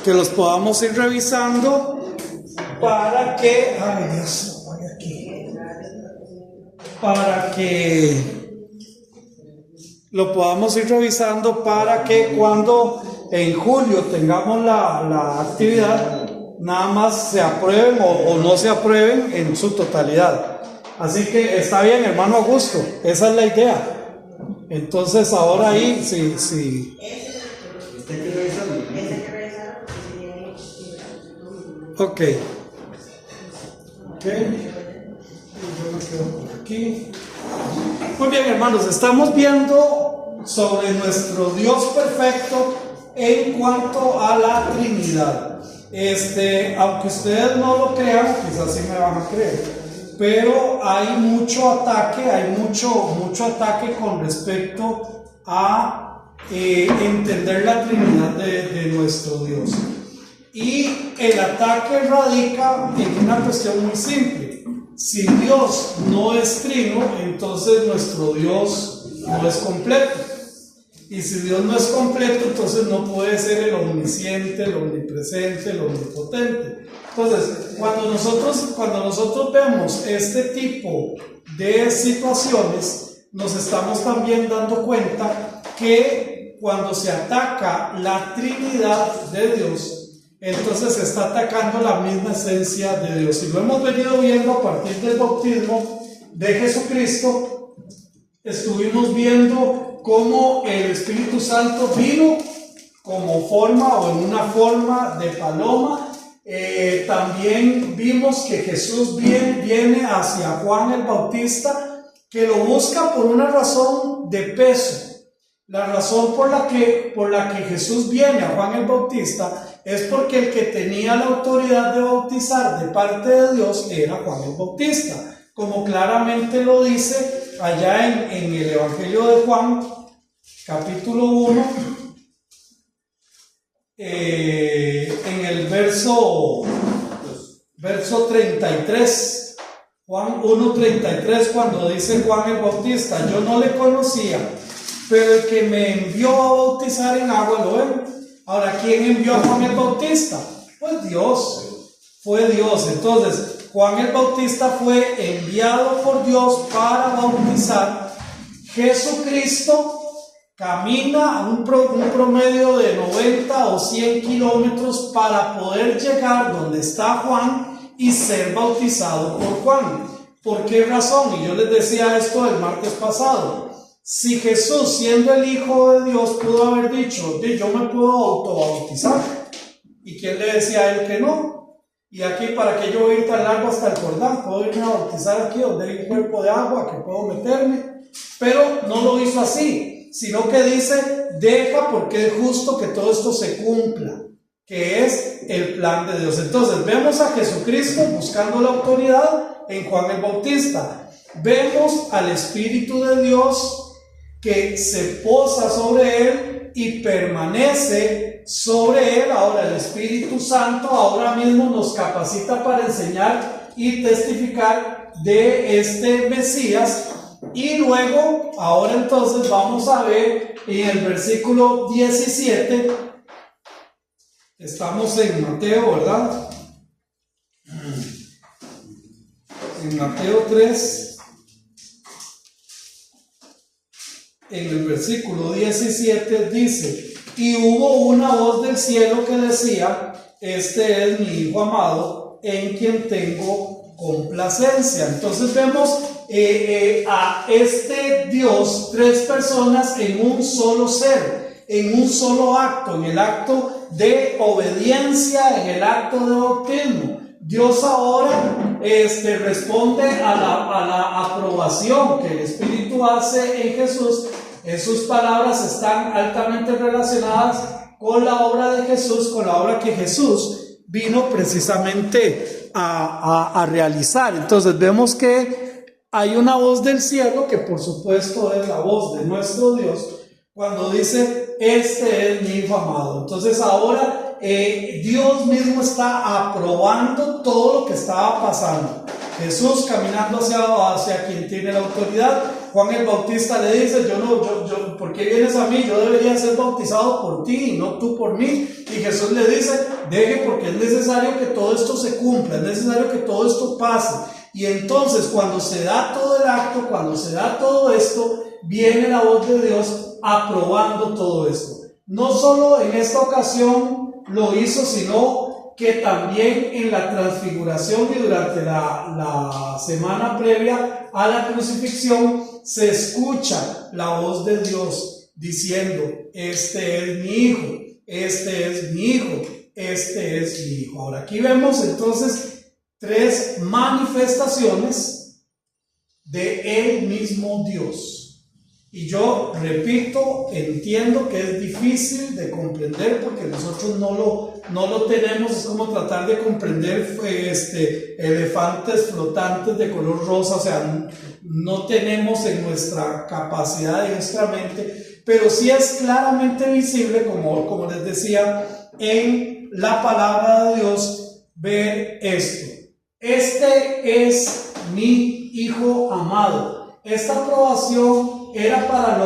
que los podamos ir revisando para que, ay Dios, voy aquí, para que lo podamos ir revisando para que cuando en julio tengamos la actividad, nada más se aprueben o no se aprueben en su totalidad. Así que está bien, hermano Augusto, esa es la idea. Entonces ahora ahí, sí. Ok. Yo me quedo por aquí. Muy bien, hermanos, estamos viendo sobre nuestro Dios perfecto en cuanto a la Trinidad. Aunque ustedes no lo crean, quizás sí me van a creer, pero hay mucho ataque, mucho ataque con respecto a entender la Trinidad de nuestro Dios. Y el ataque radica en una cuestión muy simple. Si Dios no es trino, entonces nuestro Dios no es completo. Y si Dios no es completo, entonces no puede ser el omnisciente, el omnipresente, el omnipotente. Entonces, cuando nosotros vemos este tipo de situaciones, nos estamos también dando cuenta que cuando se ataca la Trinidad de Dios, entonces se está atacando la misma esencia de Dios. Y lo hemos venido viendo a partir del bautismo de Jesucristo. Estuvimos viendo cómo el Espíritu Santo vino como forma o en una forma de paloma. También vimos que Jesús viene hacia Juan el Bautista, que lo busca por una razón de peso. La razón por la que Jesús viene a Juan el Bautista es porque el que tenía la autoridad de bautizar de parte de Dios era Juan el Bautista, como claramente lo dice allá en el Evangelio de Juan, capítulo 1, en el verso 33, Juan 1:33, cuando dice Juan el Bautista: yo no le conocía, pero el que me envió a bautizar en agua lo veo. Ahora, ¿quién envió a Juan el Bautista? Pues Dios, fue Dios. Entonces, Juan el Bautista fue enviado por Dios para bautizar. Jesucristo camina un promedio de 90 o 100 kilómetros para poder llegar donde está Juan y ser bautizado por Juan. ¿Por qué razón? Y yo les decía esto el martes pasado. Si Jesús, siendo el Hijo de Dios, pudo haber dicho: yo me puedo autobautizar, ¿y quién le decía a él que no? Y aquí, ¿para qué yo voy a ir tan largo hasta el Jordán? Puedo irme a bautizar aquí donde hay un cuerpo de agua que puedo meterme. Pero no lo hizo así, sino que dice: deja, porque es justo que todo esto se cumpla, que es el plan de Dios. Entonces vemos a Jesucristo buscando la autoridad en Juan el Bautista. Vemos al Espíritu de Dios que se posa sobre él y permanece sobre él. Ahora el Espíritu Santo ahora mismo nos capacita para enseñar y testificar de este Mesías. Y luego, ahora entonces vamos a ver en el versículo 17, estamos en Mateo, ¿verdad? En Mateo 3, en el versículo 17 dice: y hubo una voz del cielo que decía: este es mi Hijo amado, en quien tengo complacencia. Entonces vemos a este Dios, tres personas en un solo ser, en un solo acto, en el acto de obediencia, en el acto de bautismo. Dios ahora responde a la aprobación que el Espíritu hace en Jesús. Sus palabras están altamente relacionadas con la obra de Jesús, con la obra que Jesús vino precisamente a realizar. Entonces vemos que hay una voz del cielo, que por supuesto es la voz de nuestro Dios, cuando dice: este es mi Hijo amado. Entonces ahora Dios mismo está aprobando todo lo que estaba pasando. Jesús caminando hacia quien tiene la autoridad. Juan el Bautista le dice: ¿por qué vienes a mí? Yo debería ser bautizado por ti y no tú por mí. Y Jesús le dice: deje porque es necesario que todo esto se cumpla, es necesario que todo esto pase. Y entonces cuando se da todo el acto, cuando se da todo esto, viene la voz de Dios aprobando todo esto. No solo en esta ocasión lo hizo, sino que también en la transfiguración y durante la semana previa a la crucifixión se escucha la voz de Dios diciendo: este es mi hijo, este es mi hijo, este es mi hijo. Ahora aquí vemos entonces tres manifestaciones de el mismo Dios. Y yo repito, entiendo que es difícil de comprender porque nosotros no lo tenemos. Es como tratar de comprender elefantes flotantes de color rosa. O sea, no tenemos en nuestra capacidad, en nuestra mente, pero sí es claramente visible, como les decía, en la palabra de Dios, ver esto. Este es mi hijo amado. Esta aprobación era para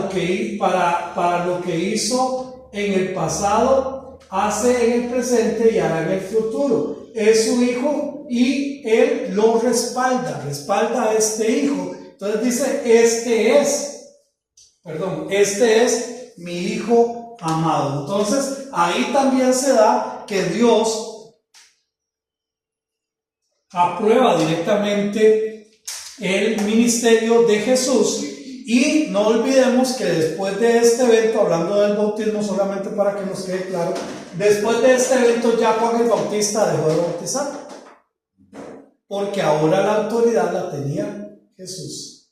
lo que hizo en el pasado, hace en el presente y hará en el futuro. Es su hijo y él lo respalda a este hijo. Entonces dice: este es mi hijo amado. Entonces ahí también se da que Dios aprueba directamente el ministerio de Jesús. Y no olvidemos que después de este evento, hablando del bautismo, solamente para que nos quede claro, después de este evento ya Juan el Bautista dejó de bautizar, porque ahora la autoridad la tenía Jesús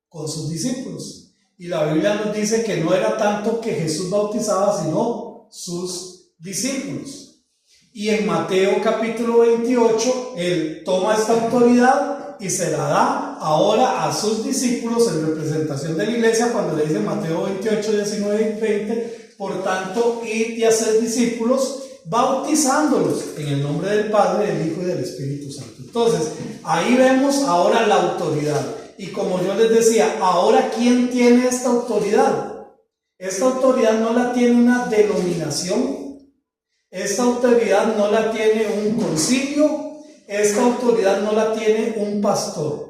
con sus discípulos. Y la Biblia nos dice que no era tanto que Jesús bautizaba, sino sus discípulos. Y en Mateo capítulo 28, él toma esta autoridad y se la da ahora a sus discípulos en representación de la iglesia, cuando le dice Mateo 28, 19 y 20: por tanto, id y haced discípulos, bautizándolos en el nombre del Padre, del Hijo y del Espíritu Santo. Entonces, ahí vemos ahora la autoridad. Y como yo les decía, ahora ¿quién tiene esta autoridad? Esta autoridad no la tiene una denominación, esta autoridad no la tiene un concilio, esta autoridad no la tiene un pastor.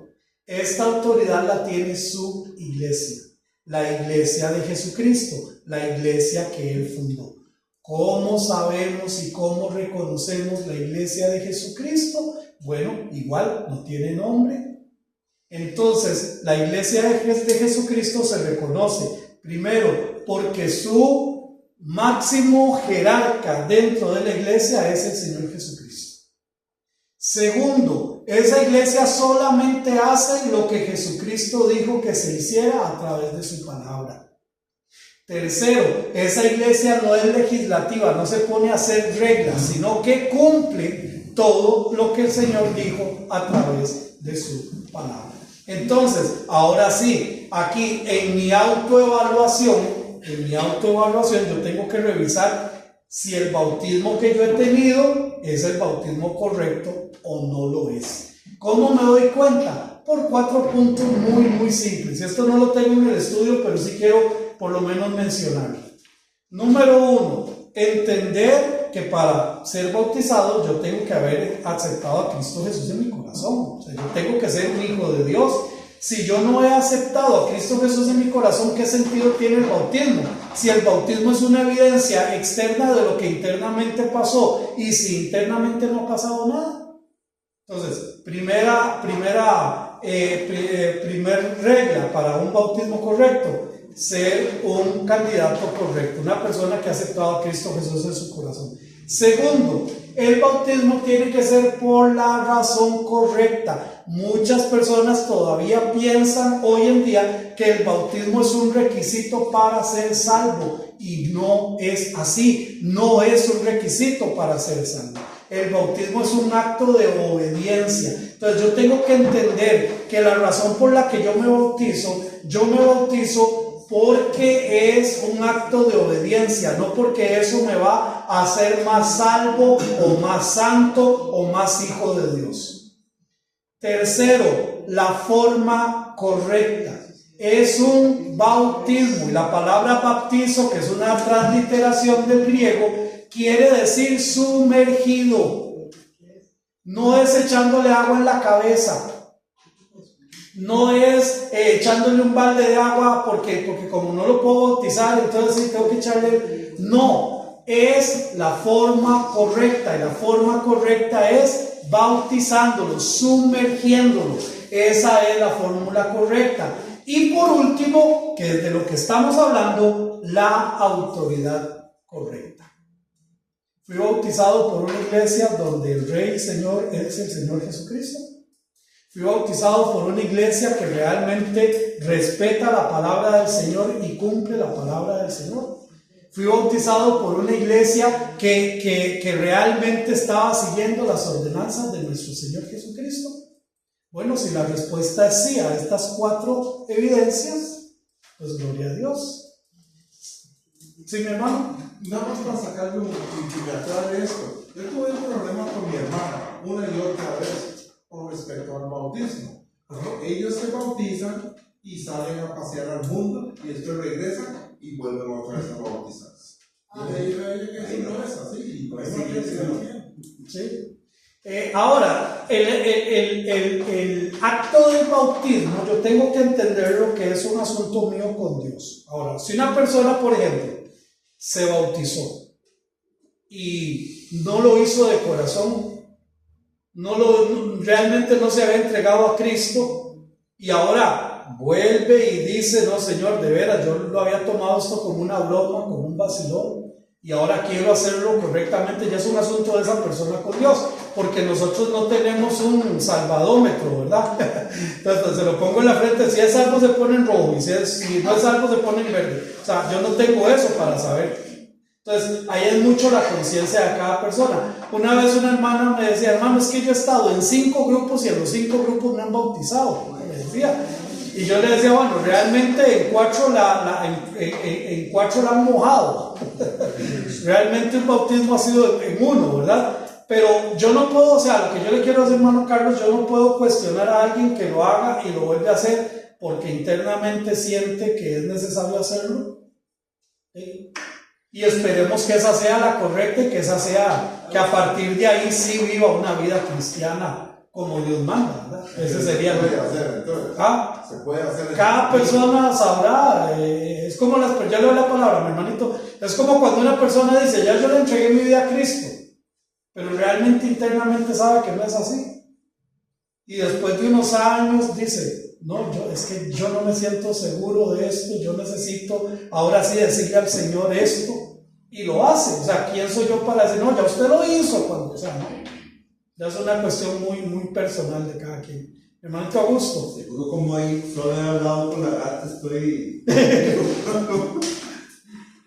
Esta autoridad la tiene su iglesia, la iglesia de Jesucristo, la iglesia que él fundó. ¿Cómo sabemos y cómo reconocemos la iglesia de Jesucristo? Bueno, igual no tiene nombre. Entonces, la iglesia de Jesucristo se reconoce primero porque su máximo jerarca dentro de la iglesia es el Señor Jesucristo. Segundo, esa iglesia solamente hace lo que Jesucristo dijo que se hiciera a través de su palabra. Tercero, esa iglesia no es legislativa, no se pone a hacer reglas, sino que cumple todo lo que el Señor dijo a través de su palabra. Entonces, ahora sí, aquí en mi autoevaluación yo tengo que revisar si el bautismo que yo he tenido es el bautismo correcto o no lo es. ¿Cómo me doy cuenta? Por 4 puntos muy simples. Esto no lo tengo en el estudio, pero sí quiero por lo menos mencionarlo. Número 1, entender que para ser bautizado yo tengo que haber aceptado a Cristo Jesús en mi corazón. O sea, yo tengo que ser un hijo de Dios. Si yo no he aceptado a Cristo Jesús en mi corazón, ¿qué sentido tiene el bautismo? Si el bautismo es una evidencia externa de lo que internamente pasó, y si internamente no ha pasado nada. Entonces, primera regla para un bautismo correcto: ser un candidato correcto, una persona que ha aceptado a Cristo Jesús en su corazón. Segundo, el bautismo tiene que ser por la razón correcta. Muchas personas todavía piensan hoy en día que el bautismo es un requisito para ser salvo, y no es así. No es un requisito para ser salvo. El bautismo es un acto de obediencia. Entonces yo tengo que entender que la razón por la que yo me bautizo porque es un acto de obediencia, no porque eso me va a hacer más salvo o más santo o más hijo de Dios. Tercero, la forma correcta. Es un bautismo, y la palabra baptizo, que es una transliteración del griego, quiere decir sumergido. No es echándole agua en la cabeza. No es echándole un balde de agua porque como no lo puedo bautizar, entonces sí tengo que echarle. No, es la forma correcta. Y la forma correcta es bautizándolo, sumergiéndolo. Esa es la fórmula correcta. Y por último, que es de lo que estamos hablando, la autoridad correcta. Fui bautizado por una iglesia donde el Rey y Señor es el Señor Jesucristo. Fui bautizado por una iglesia que realmente respeta la palabra del Señor y cumple la palabra del Señor. Fui bautizado por una iglesia que realmente estaba siguiendo las ordenanzas de nuestro Señor Jesucristo. Bueno, si la respuesta es sí a estas 4 evidencias, pues gloria a Dios. ¿Sí, mi hermano? Nada más para sacarle un aclarar esto. Yo tuve un problema con mi hermana una y otra vez con respecto al bautismo. Porque ellos se bautizan y salen a pasear al mundo y después regresan y vuelven otra vez a bautizarse. Y le digo a ella que eso no es así. Y pues sí. Ahora, el acto del bautismo, yo tengo que entender lo que es un asunto mío con Dios. Ahora, si una persona, por ejemplo, se bautizó y no lo hizo de corazón, realmente no se había entregado a Cristo y ahora vuelve y dice, no Señor, de veras, yo lo había tomado esto como una broma, como un vacilón y ahora quiero hacerlo correctamente, ya es un asunto de esa persona con Dios, porque nosotros no tenemos un salvadómetro, ¿verdad? Entonces se lo pongo en la frente, si es salvo se pone en rojo y si no es salvo se pone en verde. O sea, yo no tengo eso para saber. Entonces ahí es mucho la conciencia de cada persona. Una vez una hermana me decía, hermano, es que yo he estado en 5 grupos y en los 5 grupos me han bautizado, me decía. Y yo le decía, bueno, realmente en 4 en 4 la han mojado. Realmente un bautismo ha sido en 1, ¿verdad? Pero yo no puedo, o sea, lo que yo le quiero decir, hermano Carlos, yo no puedo cuestionar a alguien que lo haga y lo vuelve a hacer porque internamente siente que es necesario hacerlo. ¿Sí? Y esperemos que esa sea la correcta y que esa sea, que a partir de ahí sí viva una vida cristiana como Dios manda, ¿verdad? Ese sería se puede hacer, entonces. Se puede hacer. Cada persona sabrá, es como ya le doy la palabra, mi hermanito, es como cuando una persona dice, ya yo le entregué mi vida a Cristo, pero realmente internamente sabe que no es así. Y después de unos años dice, no, es que yo no me siento seguro de esto, yo necesito ahora sí decirle al Señor esto, y lo hace. O sea, ¿quién soy yo para decir, no, ya usted lo hizo? Cuando, o sea, no. Ya es una cuestión muy, muy personal de cada quien. Hermanito Augusto. Seguro como ahí solo he hablado con la gata, estoy...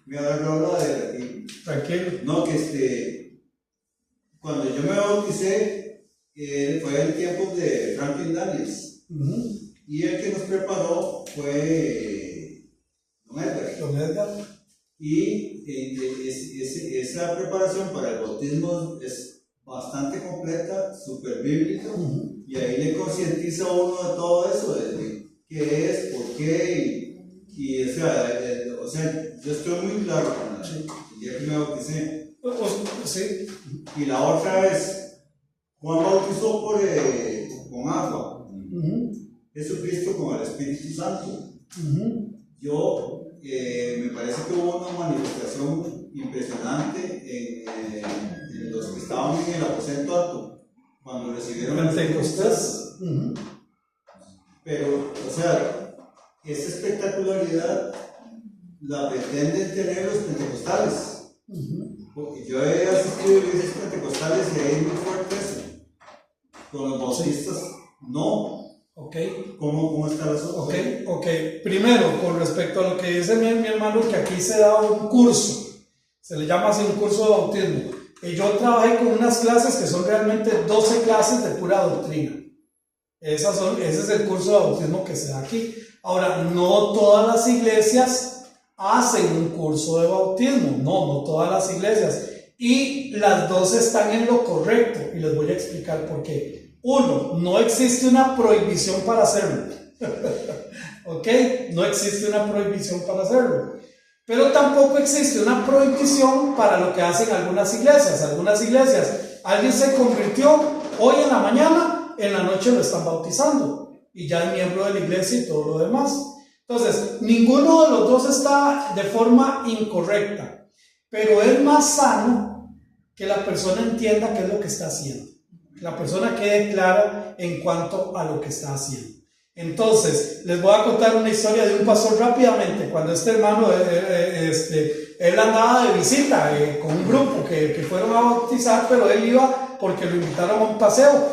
me agarró la de aquí. Tranquilo. No, que cuando yo me bauticé, fue en tiempos de Franklin Daniels. Y el que nos preparó fue Don Edgar. Y esa preparación para el bautismo es bastante completa, súper bíblica, y ahí le concientiza a uno de todo eso, de qué es, por qué, y o sea, yo estoy muy claro con el día que me bauticé. Sí. Y la otra es, Juan bautizó con agua, Jesucristo con el Espíritu Santo. Yo, me parece que hubo una manifestación impresionante en los que estaban en el aposento alto cuando recibieron el Pentecostés. Pero, o sea, esa espectacularidad la pretenden tener los pentecostales. Porque yo he asistido a iglesias pentecostales y ahí es muy fuerte eso. Con los bautistas, no. Okay. ¿Cómo está la cosa? Ok. Primero, con respecto a lo que dice mi hermano, que aquí se da un curso, se le llama así un curso de bautismo. Y yo trabajé con unas clases que son realmente 12 clases de pura doctrina. Ese es el curso de bautismo que se da aquí. Ahora, no todas las iglesias hacen un curso de bautismo, no todas las iglesias. Y las dos están en lo correcto, y les voy a explicar por qué. Uno, no existe una prohibición para hacerlo. ¿Ok? No existe una prohibición para hacerlo. Pero tampoco existe una prohibición para lo que hacen algunas iglesias. Algunas iglesias, alguien se convirtió hoy en la mañana, en la noche lo están bautizando y ya es miembro de la iglesia y todo lo demás. Entonces, ninguno de los dos está de forma incorrecta, pero es más sano que la persona entienda qué es lo que está haciendo. La persona quede clara en cuanto a lo que está haciendo. Entonces, les voy a contar una historia de un pastor rápidamente. Cuando este hermano, él andaba de visita con un grupo que fueron a bautizar, pero él iba porque lo invitaron a un paseo.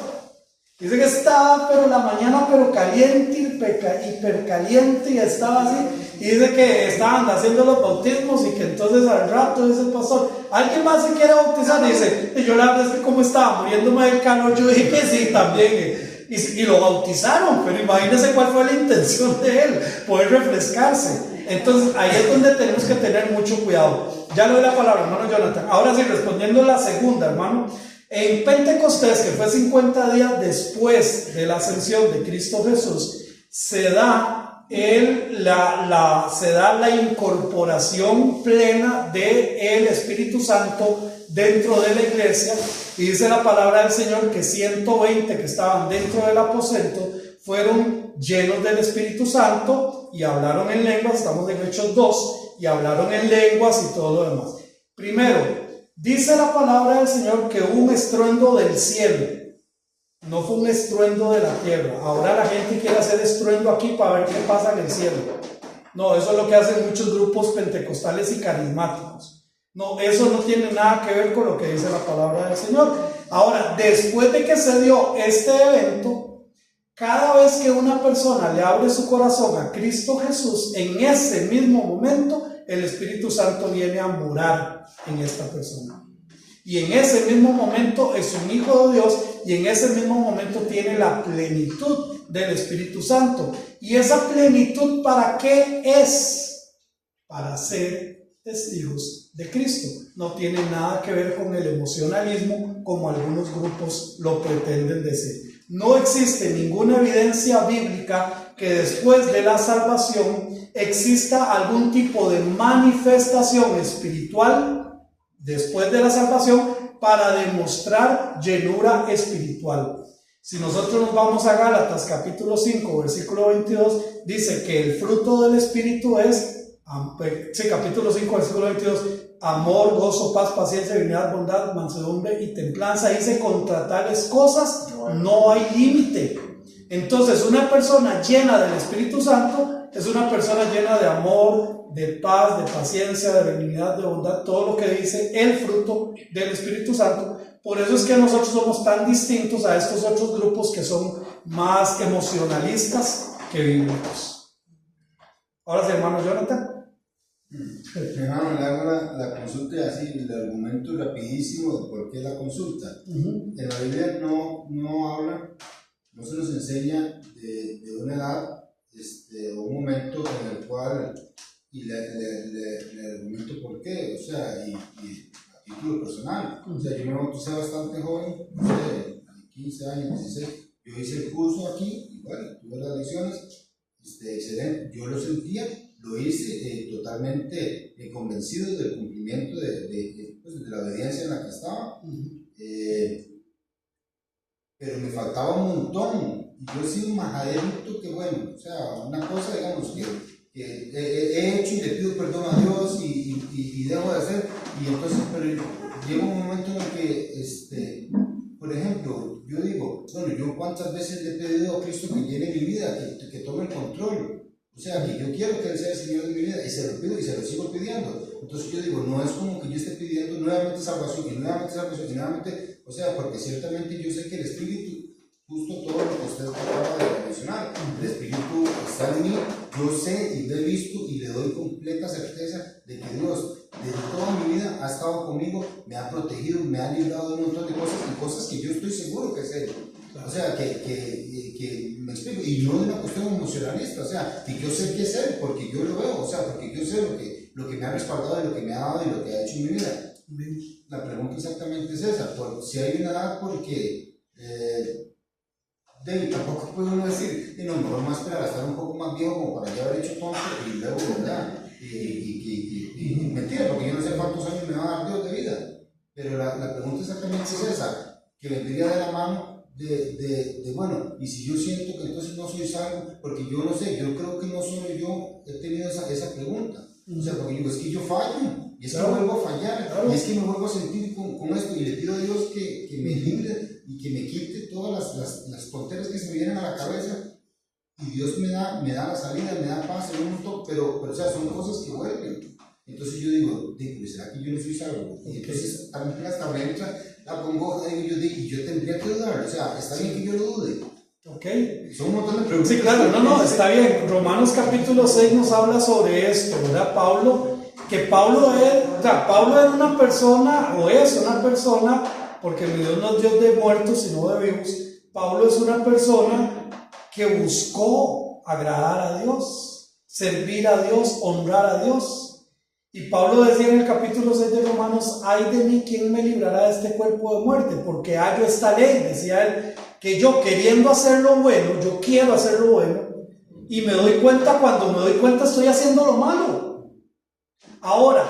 Dice que estaba, pero la mañana, pero caliente, hipercaliente, y estaba así. Y dice que estaban haciendo los bautismos y que entonces al rato dice el pastor, ¿alguien más se quiere bautizar? Y dice, yo la verdad es que como estaba muriéndome del calor, yo dije que sí también. Y lo bautizaron, pero imagínense cuál fue la intención de él, poder refrescarse. Entonces ahí es donde tenemos que tener mucho cuidado. Ya le doy la palabra, hermano Jonathan. Ahora sí, respondiendo la segunda, hermano. En Pentecostés, que fue 50 días después de la ascensión de Cristo Jesús, se da la incorporación plena del Espíritu Santo dentro de la iglesia, y dice la palabra del Señor que 120 que estaban dentro del aposento fueron llenos del Espíritu Santo y hablaron en lenguas. Estamos en Hechos 2, y hablaron en lenguas y todo lo demás. Primero, dice la palabra del Señor que hubo un estruendo del cielo, no fue un estruendo de la tierra. Ahora la gente quiere hacer estruendo aquí para ver qué pasa en el cielo. No, eso es lo que hacen muchos grupos pentecostales y carismáticos. No, eso no tiene nada que ver con lo que dice la palabra del Señor. Ahora, después de que se dio este evento, cada vez que una persona le abre su corazón a Cristo Jesús, en ese mismo momento el Espíritu Santo viene a morar en esta persona. Y en ese mismo momento es un hijo de Dios, y en ese mismo momento tiene la plenitud del Espíritu Santo. ¿Y esa plenitud para qué es? Para ser testigos de Cristo. No tiene nada que ver con el emocionalismo como algunos grupos lo pretenden decir. No existe ninguna evidencia bíblica que después de la salvación exista algún tipo de manifestación espiritual después de la salvación para demostrar llenura espiritual. Si nosotros nos vamos a Gálatas capítulo 5 versículo 22, dice que el fruto del Espíritu es, capítulo 5 versículo 22, amor, gozo, paz, paciencia, benignidad, bondad, mansedumbre y templanza. Dice, contra tales cosas no hay límite. Entonces, una persona llena del Espíritu Santo es una persona llena de amor, de paz, de paciencia, de benignidad, de bondad, todo lo que dice el fruto del Espíritu Santo. Por eso es que nosotros somos tan distintos a estos otros grupos que son más emocionalistas que bíblicos. Ahora sí, hermano Jonathan. Hermano, le hago la consulta y así, el argumento rapidísimo de por qué la consulta. En la Biblia no habla, no se nos enseña de una edad o un momento en el cual, y le argumento por qué, o sea, y a título personal. O sea, yo me bauticé bastante joven, no sé, 15 años, 16. Yo hice el curso aquí, igual, tuve las lecciones, excelente, yo lo sentía. Lo hice totalmente convencido del cumplimiento de la obediencia en la que estaba, pero me faltaba un montón. Y yo he sido un majaderito que, bueno, o sea, una cosa, digamos, que he hecho y le pido perdón a Dios y dejo de hacer, y entonces, pero llega un momento en el que, por ejemplo, yo digo, bueno, yo cuántas veces le he pedido a Cristo que llene mi vida, que tome el control. O sea, que yo quiero que Él sea el Señor de mi vida, y se lo pido y se lo sigo pidiendo. Entonces yo digo, no es como que yo esté pidiendo nuevamente salvación y nuevamente, o sea, porque ciertamente yo sé que el Espíritu, justo todo lo que usted acaba de mencionar, el Espíritu está en mí, yo sé y lo he visto y le doy completa certeza de que Dios, desde toda mi vida, ha estado conmigo, me ha protegido, me ha librado de un montón de cosas, y cosas que yo estoy seguro que es Él. O sea, que me explico, y no de una cuestión emocionalista, o sea, que yo sé qué es Él, porque yo lo veo, o sea, porque yo sé lo que me ha respaldado y lo que me ha dado y lo que ha hecho en mi vida. La pregunta exactamente es esa, si hay una edad, porque tampoco puede uno decir, no, mejor más esperar a estar un poco más viejo como para ya haber hecho tonto y luego, ¿verdad? mentira, porque yo no sé cuántos años me va a dar Dios de vida. Pero la pregunta exactamente es esa, que vendría de la mano de bueno, y si yo siento que entonces no soy salvo, porque yo no sé, yo creo que no solo yo he tenido esa pregunta. O sea, porque digo, es que yo fallo, y es que vuelvo a fallar, y es que me vuelvo a sentir con esto, y le pido a Dios que me libre y que me quite todas las tonteras que se me vienen a la cabeza, y Dios me da la salida, me da paz en un montón, pero o sea, son cosas que vuelven. Entonces yo digo, ¿será que yo no soy salvo? Y entonces también hasta me entra la congoja, y yo tendría que dudar, o sea, está bien que yo lo dude. Ok. Son un montón de preguntas. Sí, claro, no, está bien. Romanos capítulo 6 nos habla sobre esto, ¿verdad? Pablo era una persona, o es una persona, porque Dios no es Dios de muertos, sino de vivos. Pablo es una persona que buscó agradar a Dios, servir a Dios, honrar a Dios. Y Pablo decía en el capítulo 6 de Romanos, ay de mí, ¿quién me librará de este cuerpo de muerte? Porque hallo esta ley, decía él, que yo queriendo hacer lo bueno, yo quiero hacer lo bueno, y me doy cuenta, cuando me doy cuenta estoy haciendo lo malo. Ahora,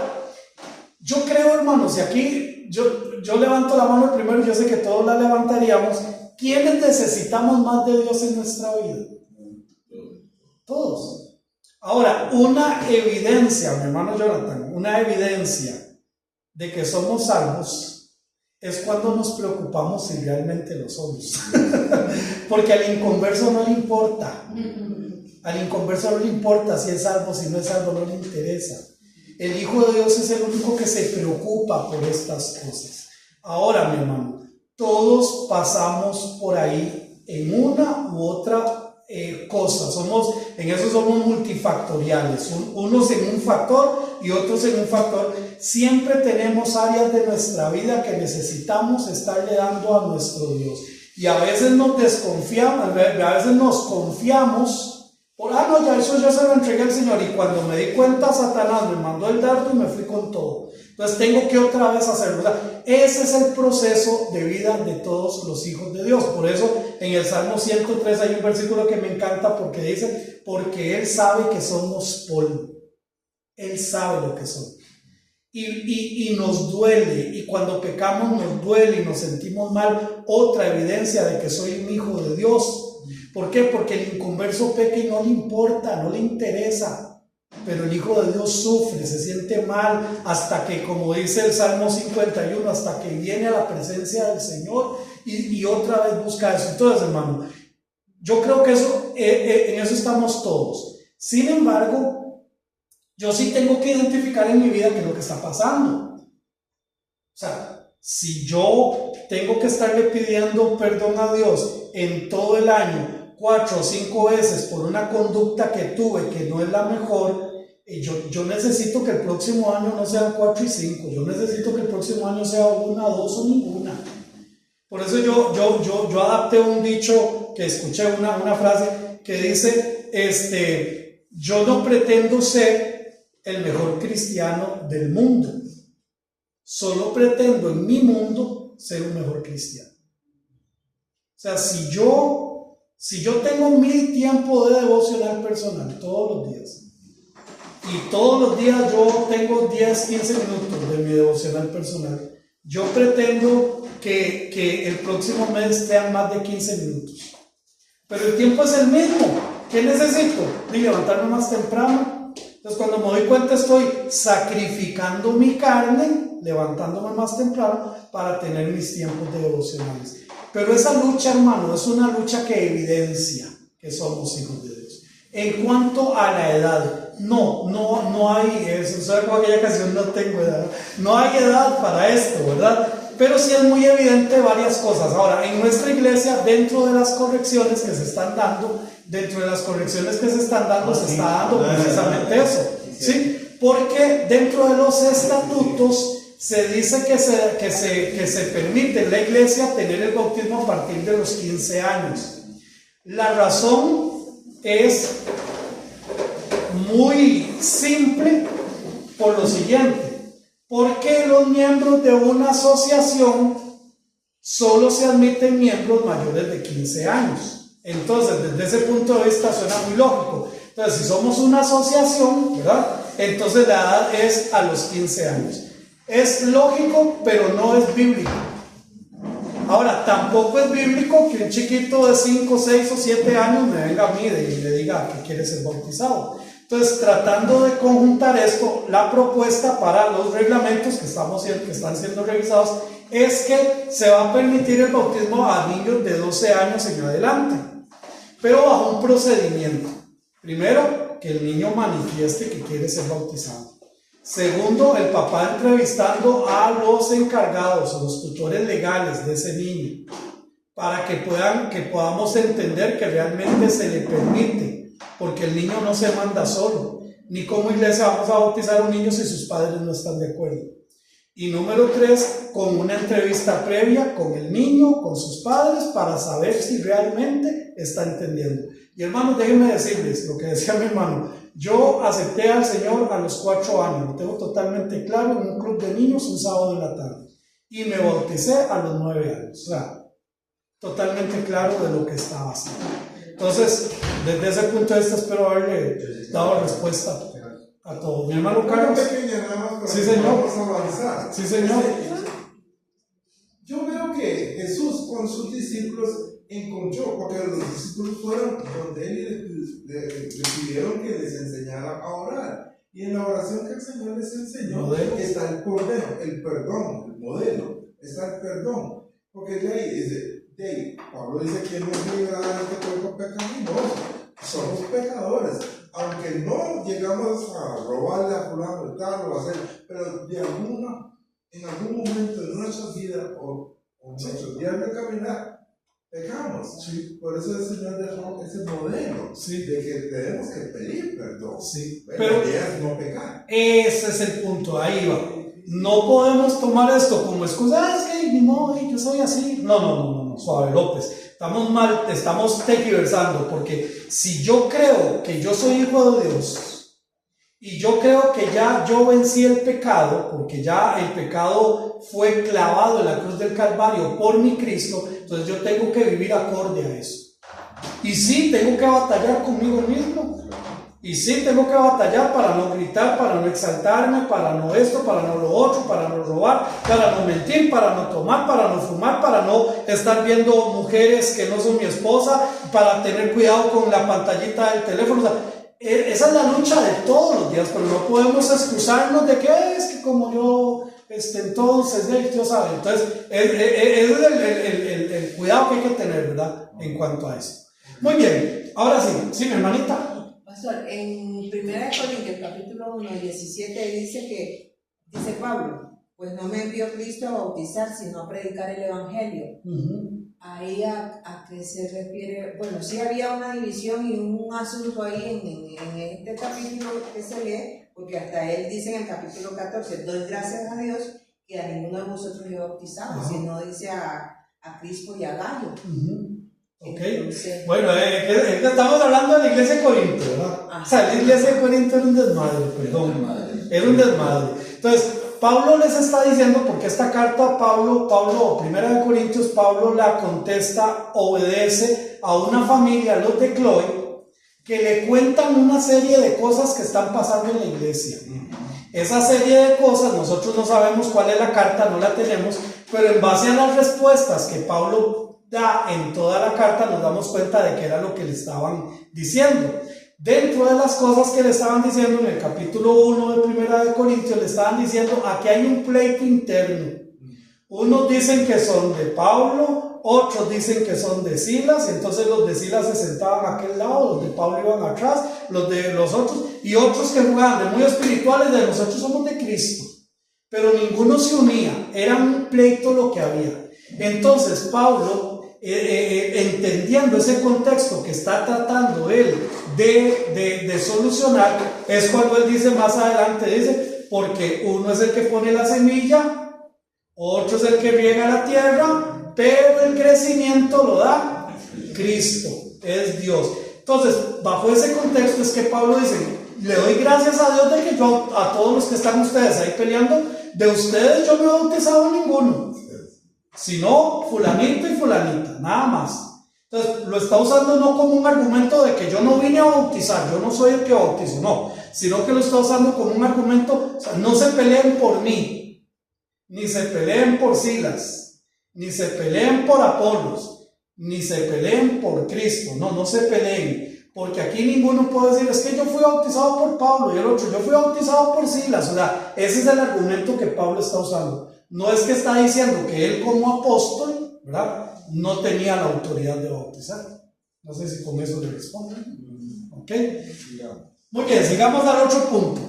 yo creo, hermanos, y aquí yo levanto la mano primero, yo sé que todos la levantaríamos. ¿Quiénes necesitamos más de Dios en nuestra vida? Todos. Ahora, una evidencia, mi hermano Jonathan, una evidencia de que somos salvos es cuando nos preocupamos si realmente lo somos. Porque al inconverso no le importa. Al inconverso no le importa si es salvo, si no es salvo, no le interesa. El Hijo de Dios es el único que se preocupa por estas cosas. Ahora, mi hermano, todos pasamos por ahí en una u otra cosa. En eso somos multifactoriales. Unos en un factor y otros en un factor. Siempre tenemos áreas de nuestra vida que necesitamos estarle dando a nuestro Dios. Y a veces nos desconfiamos, a veces nos confiamos. No, ya eso ya se lo entregué al Señor, y cuando me di cuenta, Satanás me mandó el dardo y me fui con todo. Entonces tengo que otra vez hacerlo. O sea, ese es el proceso de vida de todos los hijos de Dios. Por eso en el Salmo 103 hay un versículo que me encanta, porque dice, porque Él sabe que somos polvo. Él sabe lo que somos. Y nos duele, y cuando pecamos nos duele y nos sentimos mal. Otra evidencia de que soy un hijo de Dios. ¿Por qué? Porque el inconverso peca y no le importa, no le interesa. Pero el Hijo de Dios sufre, se siente mal, hasta que, como dice el Salmo 51, hasta que viene a la presencia del Señor y otra vez busca eso. Entonces, hermano, yo creo que en eso estamos todos. Sin embargo, yo sí tengo que identificar en mi vida qué es lo que está pasando. O sea, si yo tengo que estarle pidiendo perdón a Dios en todo el año 4 o 5 veces por una conducta que tuve que no es la mejor, yo necesito que el próximo año no sean 4 y 5, yo necesito que el próximo año sea 1, 2 o ninguna. Por eso yo adapté un dicho que escuché, una frase que dice, yo no pretendo ser el mejor cristiano del mundo, solo pretendo en mi mundo ser un mejor cristiano. O sea, si yo tengo mi tiempo de devocional personal todos los días, y todos los días yo tengo 10, 15 minutos de mi devocional personal, yo pretendo que el próximo mes sean más de 15 minutos. Pero el tiempo es el mismo. ¿Qué necesito? De levantarme más temprano. Entonces, cuando me doy cuenta, estoy sacrificando mi carne, levantándome más temprano para tener mis tiempos de devocionales. Pero esa lucha, hermano, es una lucha que evidencia que somos hijos de Dios. En cuanto a la edad, no hay eso. ¿Sabes cómo aquella canción? No tengo edad. No hay edad para esto, ¿verdad? Pero sí es muy evidente varias cosas. Ahora, en nuestra iglesia, dentro de las correcciones que se están dando, se está dando precisamente eso. ¿Sí? Porque dentro de los estatutos se dice que se permite en la iglesia tener el bautismo a partir de los 15 años. La razón es muy simple por lo siguiente. Porque los miembros de una asociación solo se admiten miembros mayores de 15 años. Entonces, desde ese punto de vista suena muy lógico. Entonces, si somos una asociación, ¿verdad? entonces la edad es a los 15 años. Es lógico, pero no es bíblico. Ahora, tampoco es bíblico que un chiquito de 5, 6 o 7 años me venga a mí y le diga que quiere ser bautizado. Entonces, tratando de conjuntar esto, la propuesta para los reglamentos que están siendo revisados es que se va a permitir el bautismo a niños de 12 años en adelante, pero bajo un procedimiento. Primero, que el niño manifieste que quiere ser bautizado. Segundo, el papá entrevistando a los encargados o los tutores legales de ese niño para que podamos entender que realmente se le permite, porque el niño no se manda solo, ni como iglesia vamos a bautizar a un niño si sus padres no están de acuerdo. Y número 3, con una entrevista previa con el niño, con sus padres, para saber si realmente está entendiendo. Y hermanos, déjenme decirles lo que decía mi hermano. Yo acepté al Señor a los 4 años, lo tengo totalmente claro, en un club de niños un sábado en la tarde. Y me bauticé a los 9 años. O sea, totalmente claro de lo que estaba haciendo. Entonces, desde ese punto de vista, espero haberle dado respuesta a todo. Mi hermano Carlos. Sí, señor. Vamos a avanzar. Sí, señor. Yo veo que Jesús con sus discípulos encontró, porque los discípulos fueron donde él le pidieron que les enseñara a orar. Y en la oración que el Señor les enseñó está el cordero, el perdón, el modelo, está el perdón. Porque de ahí Pablo dice que no es librado de este cuerpo pecaminoso, somos pecadores. Aunque no llegamos a robarle a fulano y tal o hacer, pero en algún momento de nuestra vida o nuestros días de caminar, pecamos. Sí. Por eso el Señor dejó ese modelo de que tenemos que pedir perdón. Sí. Pero es no pecar. Ese es el punto, ahí va. No podemos tomar esto como excusa, es que ni modo, yo soy así. No, suave López. Estamos tergiversando, porque si yo creo que yo soy hijo de Dios y yo creo que ya yo vencí el pecado, porque ya el pecado fue clavado en la cruz del Calvario por mi Cristo, entonces yo tengo que vivir acorde a eso. Y sí, tengo que batallar conmigo mismo. Y sí, tengo que batallar para no gritar, para no exaltarme, para no esto, para no lo otro, para no robar, para no mentir, para no tomar, para no fumar, para no estar viendo mujeres que no son mi esposa, para tener cuidado con la pantallita del teléfono. O sea, esa es la lucha de todos los días, pero no podemos excusarnos de que es que como yo, entonces, Dios sabe. Entonces, ese es el cuidado que hay que tener, ¿verdad? En cuanto a eso. Muy bien, ahora sí, mi hermanita. Pastor, en 1 Corintios capítulo 1, 17 dice Pablo, pues no me envió Cristo a bautizar, sino a predicar el Evangelio. Ahí a qué se refiere. Bueno, sí había una división y un asunto ahí en este capítulo que se lee, porque hasta él dice en el capítulo 14, doy gracias a Dios que a ninguno de vosotros he bautizado, sino dice a Crispo y a Gallo. Okay. Entonces, bueno, estamos hablando de la iglesia de Corinto, ¿verdad? O sea, la iglesia de Corinto era un desmadre, perdón. Era un desmadre. Entonces, Pablo les está diciendo, porque esta carta, Pablo, 1 Corintios, Pablo la contesta, obedece a una familia, los de Chloe, que le cuentan una serie de cosas que están pasando en la iglesia. Esa serie de cosas, nosotros no sabemos cuál es la carta, no la tenemos, pero en base a las respuestas que Pablo da en toda la carta nos damos cuenta de que era lo que le estaban diciendo. Dentro de las cosas que le estaban diciendo en el capítulo 1 de 1 Corintios, le estaban diciendo aquí hay un pleito interno. Unos dicen que son de Pablo, otros dicen que son de Silas, entonces los de Silas se sentaban a aquel lado, los de Pablo iban atrás, los de los otros, y otros que jugaban de muy espirituales, de nosotros somos de Cristo, pero ninguno se unía, era un pleito lo que había. Entonces Pablo, entendiendo ese contexto que está tratando él de solucionar, es cuando él dice más adelante, dice, porque uno es el que pone la semilla, otro es el que riega la tierra, pero el crecimiento lo da Cristo, es Dios. Entonces, bajo ese contexto es que Pablo dice, le doy gracias a Dios de que yo, a todos los que están ustedes ahí peleando, de ustedes yo no he bautizado a ninguno, sino fulanito y fulanita, nada más. Entonces lo está usando no como un argumento de que yo no vine a bautizar, yo no soy el que bautizo, no, sino que lo está usando como un argumento. O sea, no se peleen por mí, ni se peleen por Silas, ni se peleen por Apolos, ni se peleen por Cristo. No se peleen, porque aquí ninguno puede decir, es que yo fui bautizado por Pablo, y el otro, yo fui bautizado por Silas. O sea, ese es el argumento que Pablo está usando. No es que está diciendo que él como apóstol, ¿verdad?, no tenía la autoridad de bautizar. No sé si con eso le responden. ¿Ok? Muy bien, sigamos al otro punto.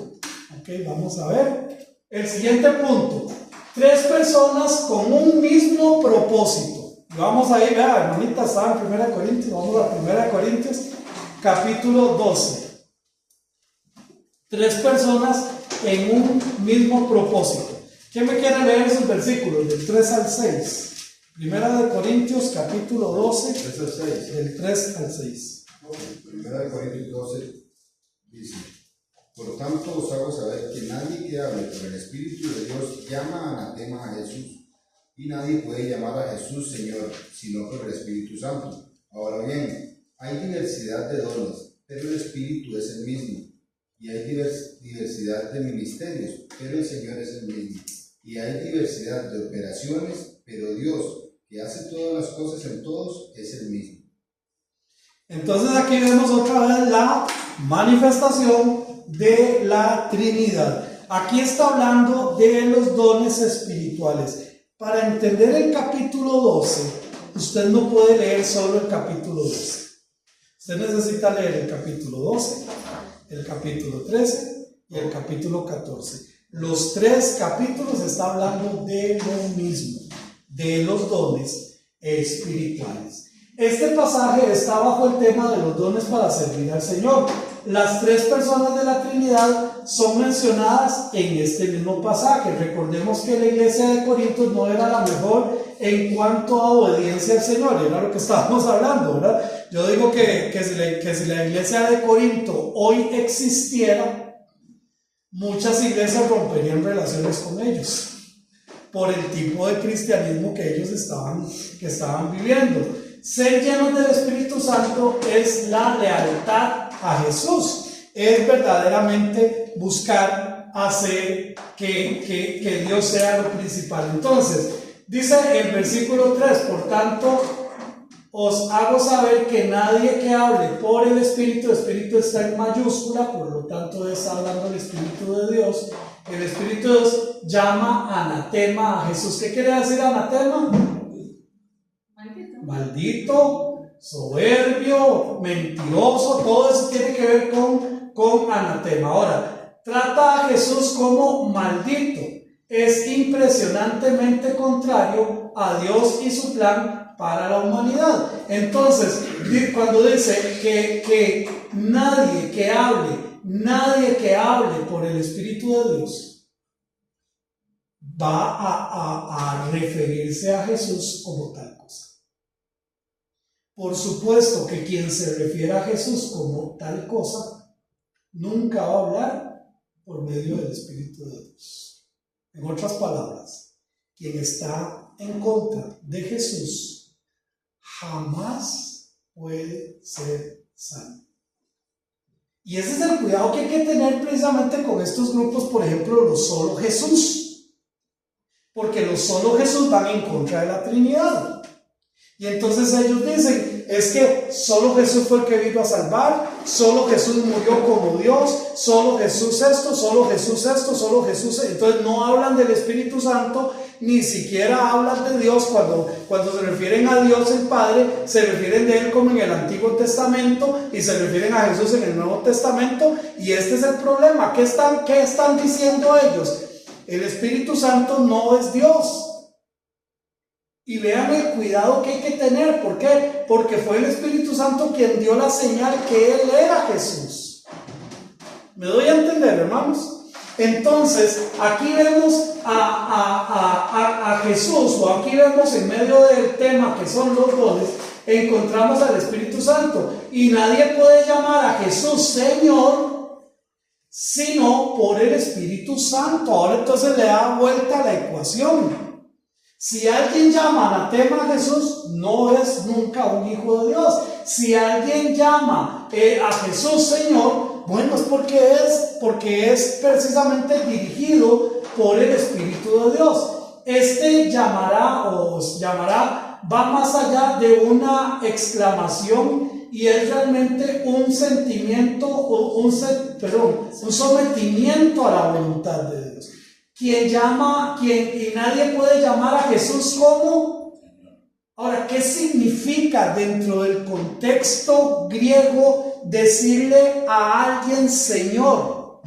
Ok, vamos a ver. El siguiente punto. 3 personas con un mismo propósito. Vamos a ir, vea, hermanita, estaba en 1 Corintios. Vamos a 1 Corintios, capítulo 12. 3 personas en un mismo propósito. ¿Quién me quiere leer esos versículos del 3 al 6? 1 Corintios, capítulo 12, 3 al 6. del 3 al 6. 1 Corintios 12 dice: por tanto os hago saber que nadie que hable por el Espíritu de Dios llama anatema a Jesús, y nadie puede llamar a Jesús Señor, sino por el Espíritu Santo. Ahora bien, hay diversidad de dones, pero el Espíritu es el mismo, y hay diversidad de ministerios, pero el Señor es el mismo, y hay diversidad de operaciones, pero Dios, que hace todas las cosas en todos, es el mismo. Entonces aquí vemos otra vez la manifestación de la Trinidad. Aquí está hablando de los dones espirituales. Para entender el capítulo 12, usted no puede leer solo el capítulo 12. Usted necesita leer el capítulo 12, el capítulo 13 y el capítulo 14. Los 3 capítulos están hablando de lo mismo, de los dones espirituales. Este pasaje está bajo el tema de los dones para servir al Señor. Las 3 personas de la Trinidad son mencionadas en este mismo pasaje. Recordemos que la iglesia de Corinto no era la mejor en cuanto a obediencia al Señor, era lo que estábamos hablando, ¿verdad? Yo digo que si la iglesia de Corinto hoy existiera, muchas iglesias romperían relaciones con ellos por el tipo de cristianismo que ellos estaban viviendo. Ser llenos del Espíritu Santo es la lealtad a Jesús, es verdaderamente buscar hacer que Dios sea lo principal. Entonces, dice el versículo 3, por tanto, os hago saber que nadie que hable por el Espíritu está en mayúscula, por lo tanto está hablando el Espíritu de Dios. El Espíritu de Dios llama anatema a Jesús. ¿Qué quiere decir anatema? Maldito, soberbio, mentiroso, todo eso tiene que ver con anatema. Ahora, trata a Jesús como maldito. Es impresionantemente contrario a Dios y su plan para la humanidad. Entonces, cuando dice que nadie que hable por el Espíritu de Dios va a referirse a Jesús como tal cosa. Por supuesto que quien se refiere a Jesús como tal cosa nunca va a hablar por medio del Espíritu de Dios. En otras palabras, quien está en contra de Jesús jamás puede ser salvo. Y ese es el cuidado que hay que tener precisamente con estos grupos, por ejemplo, los solo Jesús. Porque los solo Jesús van en contra de la Trinidad. Y entonces ellos dicen, es que solo Jesús fue el que vino a salvar, solo Jesús murió como Dios, solo Jesús esto, solo Jesús esto, solo Jesús esto. Entonces no hablan del Espíritu Santo, ni siquiera hablan de Dios. Cuando se refieren a Dios el Padre, se refieren de Él como en el Antiguo Testamento y se refieren a Jesús en el Nuevo Testamento. Y este es el problema. ¿Qué están diciendo ellos? El Espíritu Santo no es Dios. Y vean el cuidado que hay que tener. ¿Por qué? Porque fue el Espíritu Santo quien dio la señal que Él era Jesús. ¿Me doy a entender, hermanos? Entonces, aquí vemos a Jesús, o aquí vemos en medio del tema que son los dones, encontramos al Espíritu Santo. Y nadie puede llamar a Jesús Señor, sino por el Espíritu Santo. Ahora entonces le da vuelta a la ecuación. Si alguien llama anatema a Jesús, no es nunca un hijo de Dios. Si alguien llama a Jesús Señor, Bueno, es porque es precisamente dirigido por el Espíritu de Dios. Este llamará va más allá de una exclamación y es realmente un sentimiento, un sometimiento a la voluntad de Dios. Y nadie puede llamar a Jesús como. Ahora, ¿qué significa dentro del contexto griego decirle a alguien Señor?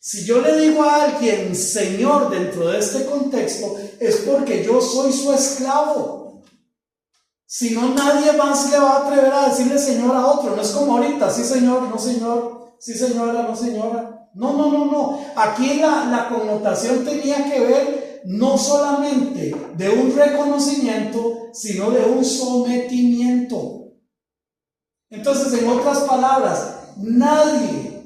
Si yo le digo a alguien Señor dentro de este contexto, es porque yo soy su esclavo. Si no, nadie más le va a atrever a decirle Señor a otro. No es como ahorita, sí Señor, no Señor, sí señora, no señora. No. Aquí la connotación tenía que ver no solamente de un reconocimiento, sino de un sometimiento. Entonces, en otras palabras, nadie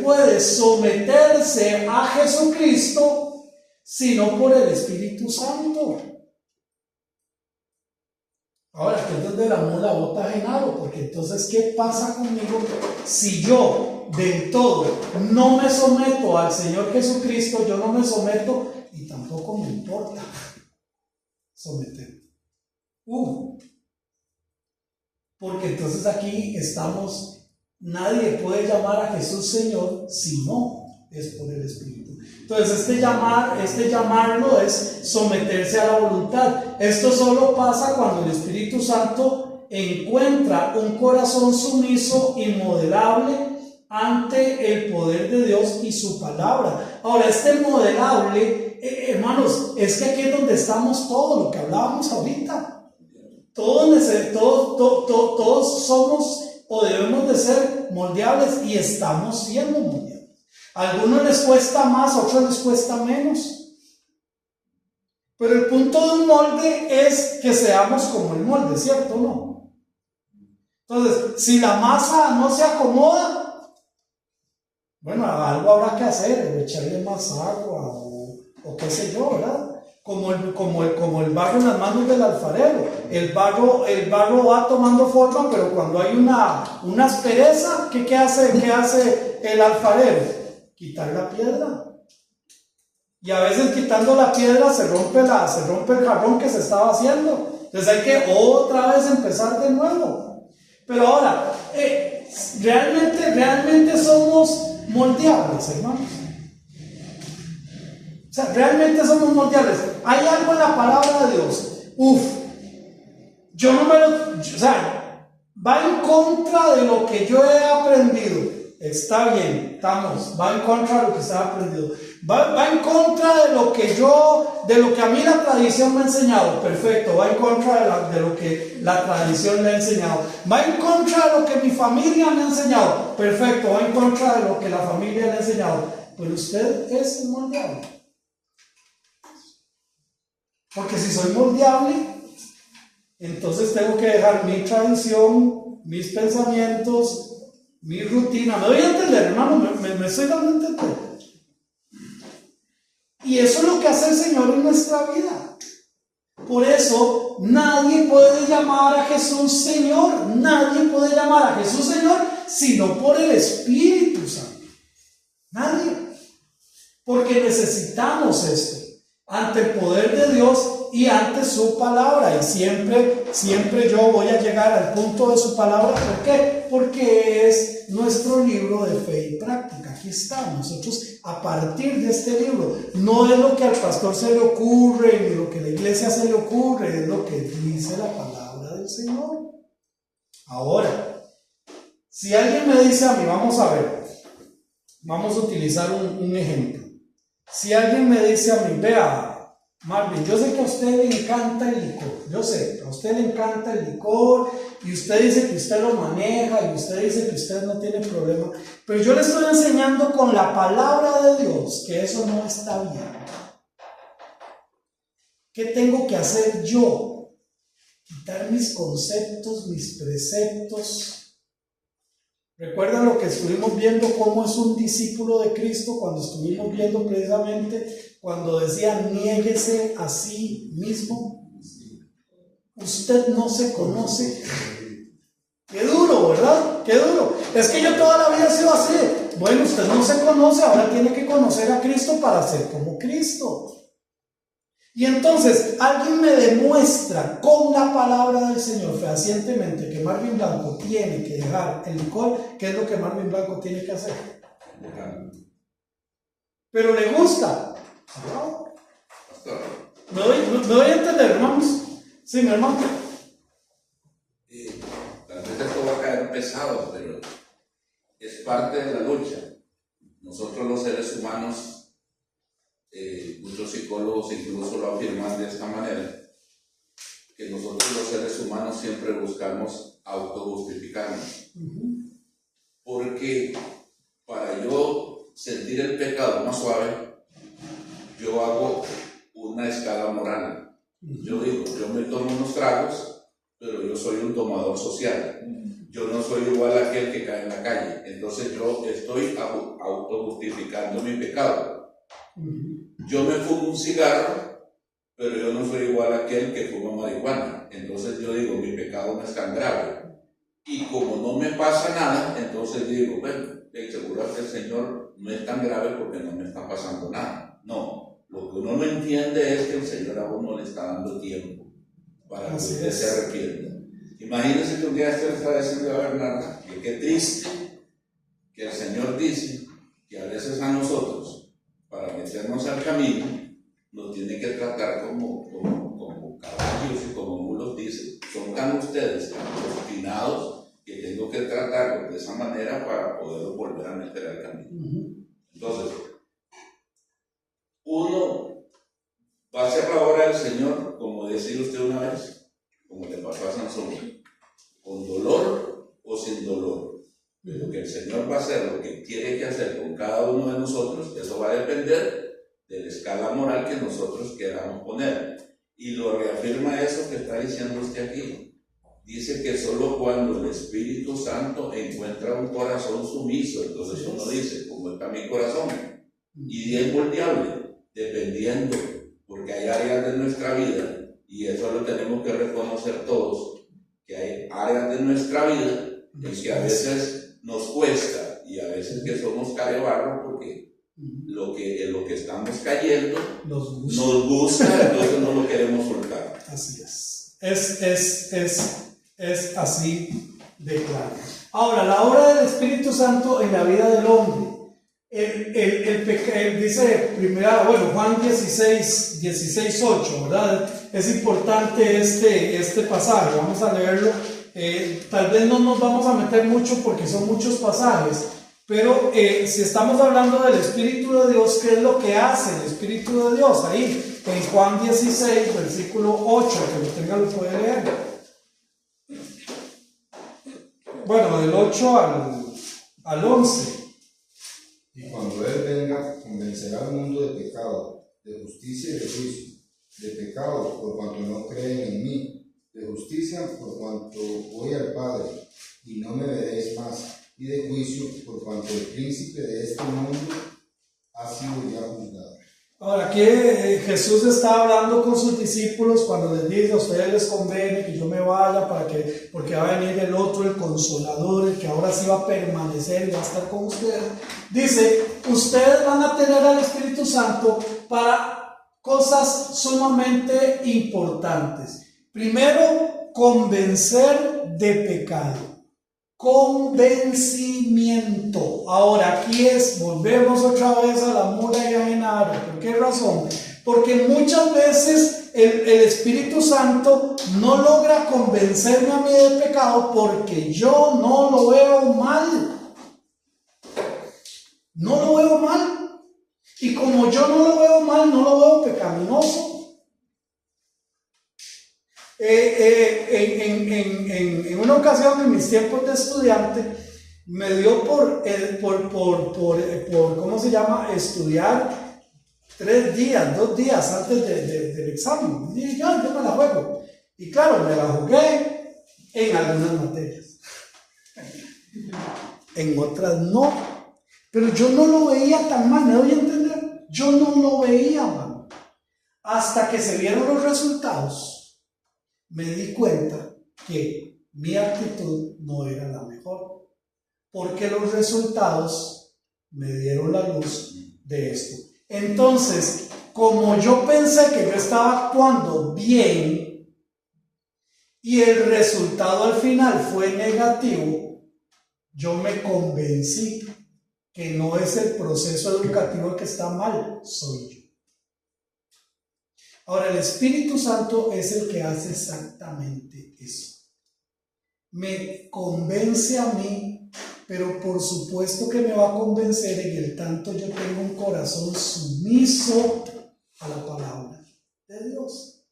puede someterse a Jesucristo sino por el Espíritu Santo. Ahora, que es donde la mula bota Genaro, porque entonces, ¿qué pasa conmigo si yo del todo no me someto al Señor Jesucristo? Yo no me someto y tampoco me importa someter. Porque entonces aquí estamos, nadie puede llamar a Jesús Señor si no es por el Espíritu. Entonces este llamarlo es someterse a la voluntad. Esto solo pasa cuando el Espíritu Santo encuentra un corazón sumiso y modelable ante el poder de Dios y su palabra. Ahora, este modelable, hermanos, es que aquí es donde estamos todos, lo que hablábamos ahorita. Todos somos o debemos de ser moldeables y estamos siendo moldeables. A algunos les cuesta más, a otros les cuesta menos. Pero el punto de un molde es que seamos como el molde, ¿cierto o no? Entonces, si la masa no se acomoda, bueno, algo habrá que hacer, echarle más agua o qué sé yo, ¿verdad? Como el barro en las manos del alfarero. El barro va tomando forma, pero cuando hay una aspereza, ¿qué hace el alfarero? Quitar la piedra. Y a veces quitando la piedra se rompe el jarrón que se estaba haciendo. Entonces hay que otra vez empezar de nuevo. Pero ahora, realmente somos moldeables, hermanos. O sea, realmente somos moldeables. Hay algo en la palabra de Dios. Va en contra de lo que yo he aprendido. Está bien, va en contra de lo que se ha aprendido. Va en contra de lo que a mí la tradición me ha enseñado. Perfecto, va en contra de lo que la tradición le ha enseñado. Va en contra de lo que mi familia me ha enseñado. Perfecto, va en contra de lo que la familia le ha enseñado. Pero usted es moldeable. Porque si soy moldeable, entonces tengo que dejar mi tradición, mis pensamientos, mi rutina. Me doy a entender, hermano, me estoy dando a entender. Y eso es lo que hace el Señor en nuestra vida. Por eso nadie puede llamar a Jesús Señor. Nadie puede llamar a Jesús Señor sino por el Espíritu Santo. Nadie. Porque necesitamos esto ante el poder de Dios y ante su palabra. Y siempre yo voy a llegar al punto de su palabra. ¿Por qué? Porque es nuestro libro de fe y práctica. Aquí está. Nosotros, a partir de este libro, no es lo que al pastor se le ocurre, ni lo que a la iglesia se le ocurre, es lo que dice la palabra del Señor. Ahora, si alguien me dice a mí, vamos a utilizar un ejemplo. Si alguien me dice a mí, vea, Marvin, yo sé que a usted le encanta el licor, yo sé, a usted le encanta el licor y usted dice que usted lo maneja y usted dice que usted no tiene problema, pero yo le estoy enseñando con la palabra de Dios que eso no está bien. ¿Qué tengo que hacer yo? Quitar mis conceptos, mis preceptos. ¿Recuerdan lo que estuvimos viendo, cómo es un discípulo de Cristo? Cuando estuvimos viendo precisamente, cuando decía, niéguese a sí mismo. Usted no se conoce. Qué duro, ¿verdad? Qué duro. es que yo toda la vida he sido así. Bueno, usted no se conoce, ahora tiene que conocer a Cristo para ser como Cristo. Y entonces alguien me demuestra con la palabra del Señor fehacientemente que Marvin Blanco tiene que dejar el licor. ¿Qué es lo que Marvin Blanco tiene que hacer? Pero le gusta. ¿Me doy a entender, hermanos? Sí, mi hermano. Tal vez esto va a caer pesado, pero es parte de la lucha. Nosotros los seres humanos, muchos psicólogos incluso lo afirman de esta manera, que nosotros los seres humanos siempre buscamos autojustificarnos. Porque para yo sentir el pecado más suave, yo hago una escala moral. Yo digo, yo me tomo unos tragos, pero yo soy un tomador social. Yo no soy igual a aquel que cae en la calle. Entonces yo estoy autojustificando mi pecado. Yo me fumo un cigarro, pero yo no soy igual a aquel que fuma marihuana. Entonces yo digo, mi pecado no es tan grave. Y como no me pasa nada, entonces digo, bueno, seguro que el Señor no es tan grave porque no me está pasando nada. No, lo que uno no entiende es que el Señor a uno le está dando tiempo para que usted se arrepienta. Imagínense que un día usted está diciendo a Bernarda que qué triste que el Señor dice que a veces a nosotros, para meternos al camino, nos tiene que tratar como caballos y como mulos, dice. Son tan ustedes tan obstinados que tengo que tratarlos de esa manera para poder volver a meter al camino. Entonces, uno va a hacer la obra del Señor, como decía usted una vez, como le pasó a Sansón, con dolor o sin dolor. Pero que el Señor va a hacer lo que quiere que hacer con cada uno de nosotros, eso va a depender de la escala moral que nosotros queramos poner. Y lo reafirma eso que está diciendo usted aquí. Dice que solo cuando el Espíritu Santo encuentra un corazón sumiso, entonces uno dice, ¿cómo está mi corazón? Y es moldeable, dependiendo, porque hay áreas de nuestra vida, y eso lo tenemos que reconocer todos, que hay áreas de nuestra vida en que a veces nos cuesta, y a veces que somos carebarro, porque lo que estamos cayendo nos gusta, entonces no lo queremos soltar. Así es. Es así de claro. Ahora, la obra del Espíritu Santo en la vida del hombre. Dice Juan 16:8, ¿verdad? Es importante este pasaje, vamos a leerlo. Tal vez no nos vamos a meter mucho porque son muchos pasajes, pero si estamos hablando del Espíritu de Dios, ¿qué es lo que hace el Espíritu de Dios? Ahí, en Juan 16, versículo 8, que lo tenga lo puede leer. Bueno, del 8 al 11. Y cuando Él venga, convencerá al mundo de pecado, de justicia y de juicio. De pecado, por cuanto no creen en mí. De justicia, por cuanto voy al Padre, y no me veréis más. Y de juicio, por cuanto el príncipe de este mundo ha sido ya juzgado. Ahora, aquí Jesús está hablando con sus discípulos cuando les dice: a ustedes les conviene que yo me vaya porque va a venir el otro, el Consolador, el que ahora sí va a permanecer y va a estar con ustedes. Dice: ustedes van a tener al Espíritu Santo para cosas sumamente importantes. Primero, convencer de pecado. Convencimiento. Ahora, aquí volvemos otra vez a la mula y a Genaro. ¿Por qué razón? Porque muchas veces el Espíritu Santo no logra convencerme a mí de pecado porque yo no lo veo mal. No lo veo mal. Y como yo no lo veo mal, no lo veo pecaminoso. En una ocasión, en mis tiempos de estudiante, me dio por ¿cómo se llama? Estudiar 2 días antes del examen. Y dije, yo me la juego. Y claro, me la jugué en algunas materias. En otras no. Pero yo no lo veía tan mal, ¿me doy a entender? Yo no lo veía mal. Hasta que se vieron los resultados, me di cuenta que mi actitud no era la mejor. porque los resultados me dieron la luz de esto. Entonces, como yo pensé que yo estaba actuando bien y el resultado al final fue negativo, yo me convencí que no es el proceso educativo el que está mal, soy yo. Ahora, el Espíritu Santo es el que hace exactamente eso. Me convence a mí, pero por supuesto que me va a convencer en el tanto yo tengo un corazón sumiso a la palabra de Dios.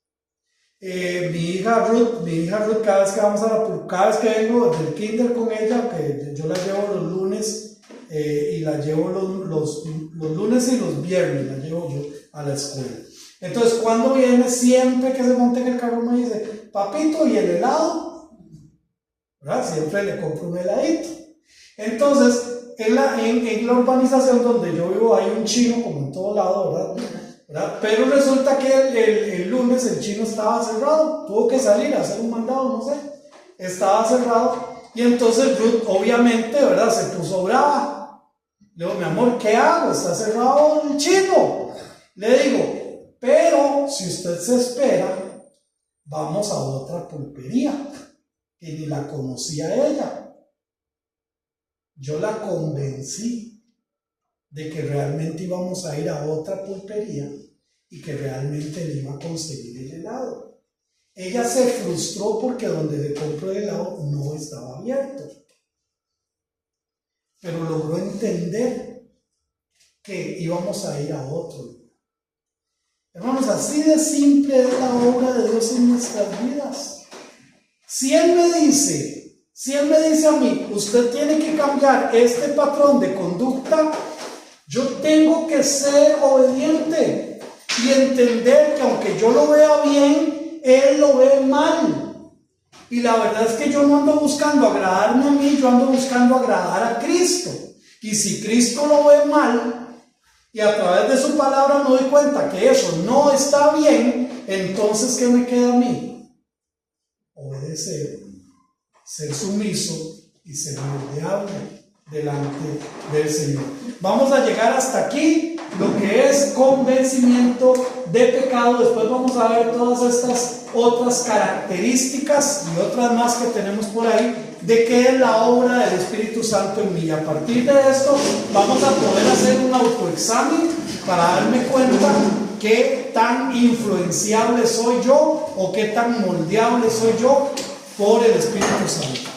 Mi hija Ruth, cada vez que vamos cada vez que vengo del kinder con ella, que yo la llevo los lunes y la llevo los lunes y los viernes, la llevo yo a la escuela. Entonces, cuando viene, siempre que se monta en el carro me dice, papito, ¿y el helado? ¿Verdad? Siempre le compro un heladito. Entonces, en la urbanización donde yo vivo hay un chino, como en todo lado, ¿verdad? Pero resulta que el lunes el chino estaba cerrado, tuvo que salir a hacer un mandado, no sé, estaba cerrado. Y entonces Ruth, obviamente, ¿verdad? Se puso brava. Le digo, mi amor, ¿qué hago? Está cerrado el chino. Le digo, pero si usted se espera, vamos a otra pulpería, que ni la conocía ella. Yo la convencí de que realmente íbamos a ir a otra pulpería y que realmente le iba a conseguir el helado. Ella se frustró porque donde le compró el helado no estaba abierto, pero logró entender que íbamos a ir a otro lugar. Hermanos, así de simple es la obra de Dios en nuestras vidas. Si Él me dice a mí, usted tiene que cambiar este patrón de conducta, yo tengo que ser obediente y entender que aunque yo lo vea bien, Él lo ve mal. Y la verdad es que yo no ando buscando agradarme a mí, yo ando buscando agradar a Cristo. Y si Cristo lo ve mal, y a través de su palabra me doy cuenta que eso no está bien, entonces ¿qué me queda a mí? Obedecer, ser sumiso y ser moldeable delante del Señor. Vamos a llegar hasta aquí, lo que es convencimiento de pecado. Después vamos a ver todas estas otras características y otras más que tenemos por ahí de qué es la obra del Espíritu Santo en mí. Y a partir de esto vamos a poder hacer un autoexamen para darme cuenta qué tan influenciable soy yo o qué tan moldeable soy yo por el Espíritu Santo.